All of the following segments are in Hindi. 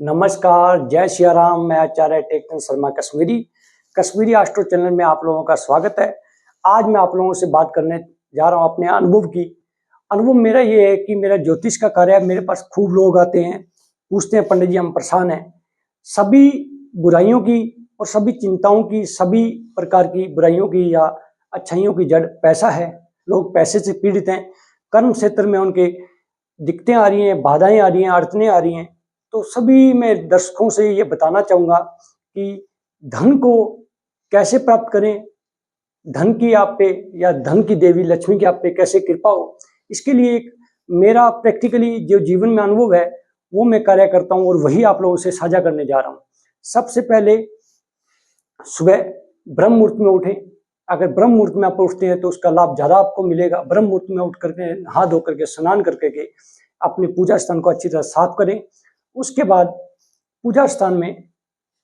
नमस्कार, जय सिया राम। मैं आचार्य टेकचंद शर्मा कश्मीरी एस्ट्रो चैनल में आप लोगों का स्वागत है। आज मैं आप लोगों से बात करने जा रहा हूं अपने अनुभव की। अनुभव मेरा ये है कि मेरा ज्योतिष का कार्य है। मेरे पास खूब लोग आते हैं, पूछते हैं पंडित जी हम परेशान हैं। सभी बुराइयों की और सभी चिंताओं की, सभी प्रकार की बुराइयों की या अच्छाइयों की जड़ पैसा है। लोग पैसे से पीड़ित हैं। कर्म क्षेत्र में उनके दिक्कतें आ रही हैं, बाधाएं आ रही हैं, अड़चनें आ रही हैं। तो सभी मैं दर्शकों से ये बताना चाहूंगा कि धन को कैसे प्राप्त करें, धन की आप पे या धन की देवी लक्ष्मी की आप पे कैसे कृपा हो। इसके लिए एक मेरा प्रैक्टिकली जो जीवन में अनुभव है वो मैं कार्य करता हूं और वही आप लोगों से साझा करने जा रहा हूं। सबसे पहले सुबह ब्रह्म मुहूर्त में उठें। अगर ब्रह्म मुहूर्त में आप उठते हैं तो उसका लाभ ज्यादा आपको मिलेगा। ब्रह्म मुहूर्त में उठ करके नहा धो करके स्नान करके अपने पूजा स्थान को अच्छी तरह साफ करें। उसके बाद पूजा स्थान में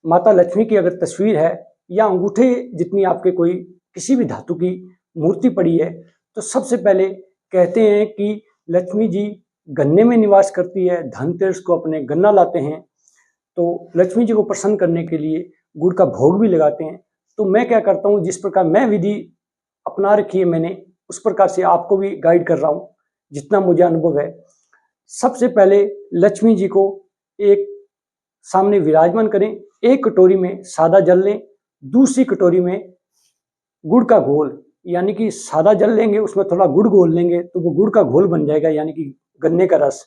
माता लक्ष्मी की अगर तस्वीर है या अंगूठे जितनी आपके कोई किसी भी धातु की मूर्ति पड़ी है तो सबसे पहले कहते हैं कि लक्ष्मी जी गन्ने में निवास करती है। धनतेरस को अपने गन्ना लाते हैं तो लक्ष्मी जी को प्रसन्न करने के लिए गुड़ का भोग भी लगाते हैं। तो मैं क्या करता हूँ, जिस प्रकार मैं विधि अपना रखी है मैंने, उस प्रकार से आपको भी गाइड कर रहा हूँ जितना मुझे अनुभव है। सबसे पहले लक्ष्मी जी को एक सामने विराजमान करें। एक कटोरी में सादा जल लें, दूसरी कटोरी में गुड़ का घोल, यानी कि सादा जल लेंगे उसमें थोड़ा गुड़ घोल लेंगे तो वो गुड़ का घोल बन जाएगा, यानी कि गन्ने का रस।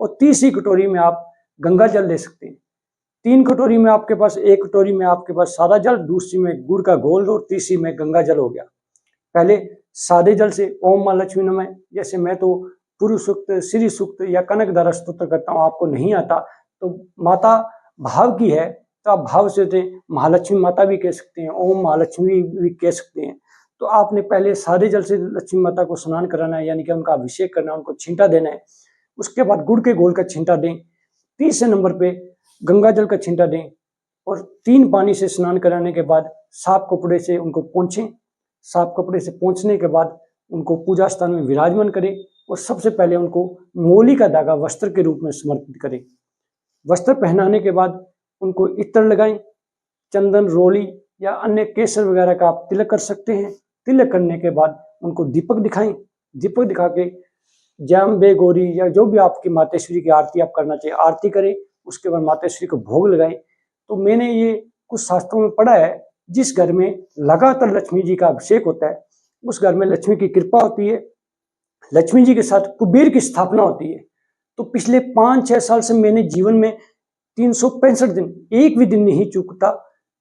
और तीसरी कटोरी में आप गंगा जल ले सकते हैं। तीन कटोरी में आपके पास, एक कटोरी में आपके पास सादा जल, दूसरी में गुड़ का घोल और तीसरी में गंगा जल हो गया। पहले सादे जल से ओम मां लक्ष्मी नमः, जैसे मैं तो पुरुष सूक्त, श्री सूक्त या कनकधारा स्तोत्र करता हूँ, आपको नहीं आता तो माता भाव की है तो आप भाव से महालक्ष्मी माता भी कह सकते हैं, ओम महालक्ष्मी भी कह सकते हैं। तो आपने पहले सादे जल से लक्ष्मी माता को स्नान कराना है, यानी कि उनका अभिषेक करना है, उनको छींटा देना है। उसके बाद गुड़ के घोल का छींटा दें। तीसरे नंबर पे गंगा जल का छींटा दें और 3 पानी से स्नान कराने के बाद साफ कपड़े से उनको पोंछें। साफ कपड़े से पोंछने के बाद उनको पूजा स्थान में विराजमान करें और सबसे पहले उनको मोली का धागा वस्त्र के रूप में समर्पित करें। वस्त्र पहनाने के बाद उनको इत्र लगाएं, चंदन, रोली या अन्य केसर वगैरह का आप तिलक कर सकते हैं। तिलक करने के बाद उनको दीपक दिखाएं। दीपक दिखा के जम्बे गौरी या जो भी आपकी मातेश्वरी की आरती आप करना चाहिए आरती करें। उसके बाद मातेश्वरी को भोग लगाएं। तो मैंने ये कुछ शास्त्रों में पढ़ा है, जिस घर में लगातार लक्ष्मी जी का अभिषेक होता है उस घर में लक्ष्मी की कृपा होती है, लक्ष्मी जी के साथ कुबेर की स्थापना होती है। तो पिछले 5-6 साल से मैंने जीवन में 365 दिन एक भी दिन नहीं चूकता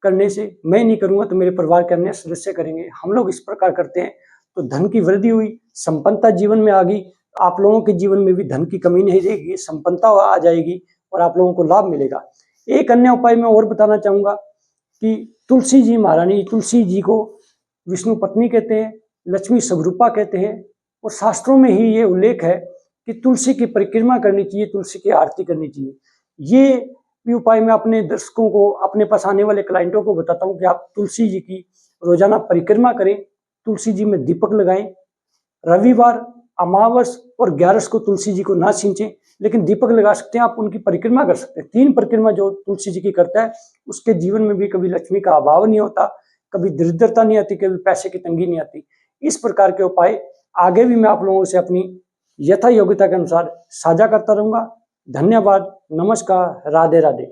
करने से। मैं नहीं करूंगा तो मेरे परिवार के अन्य सदस्य करेंगे। हम लोग इस प्रकार करते हैं तो धन की वृद्धि हुई, संपन्नता जीवन में आ गई। आप लोगों के जीवन में भी धन की कमी नहीं रहेगी, संपन्नता आ जाएगी और आप लोगों को लाभ मिलेगा। एक अन्य उपाय मैं और बताना चाहूंगा कि तुलसी जी महारानी, तुलसी जी को विष्णु पत्नी कहते हैं, लक्ष्मी स्वरूपा कहते हैं और शास्त्रों में ही ये उल्लेख है कि तुलसी की परिक्रमा करनी चाहिए, तुलसी की आरती करनी चाहिए। ये भी उपाय मैं अपने दर्शकों को, अपने पास आने वाले क्लाइंटों को बताता हूँ कि आप तुलसी जी की रोजाना परिक्रमा करें, तुलसी जी में दीपक लगाएं। रविवार, अमावस और 11 को तुलसी जी को ना सींचें, लेकिन दीपक लगा सकते हैं, आप उनकी परिक्रमा कर सकते हैं। 3 परिक्रमा जो तुलसी जी की करता है उसके जीवन में भी कभी लक्ष्मी का अभाव नहीं होता, कभी दरिद्रता नहीं आती, कभी पैसे की तंगी नहीं आती। इस प्रकार के उपाय आगे भी मैं आप लोगों से अपनी यथा योग्यता के अनुसार साझा करता रहूंगा। धन्यवाद, नमस्कार, राधे राधे।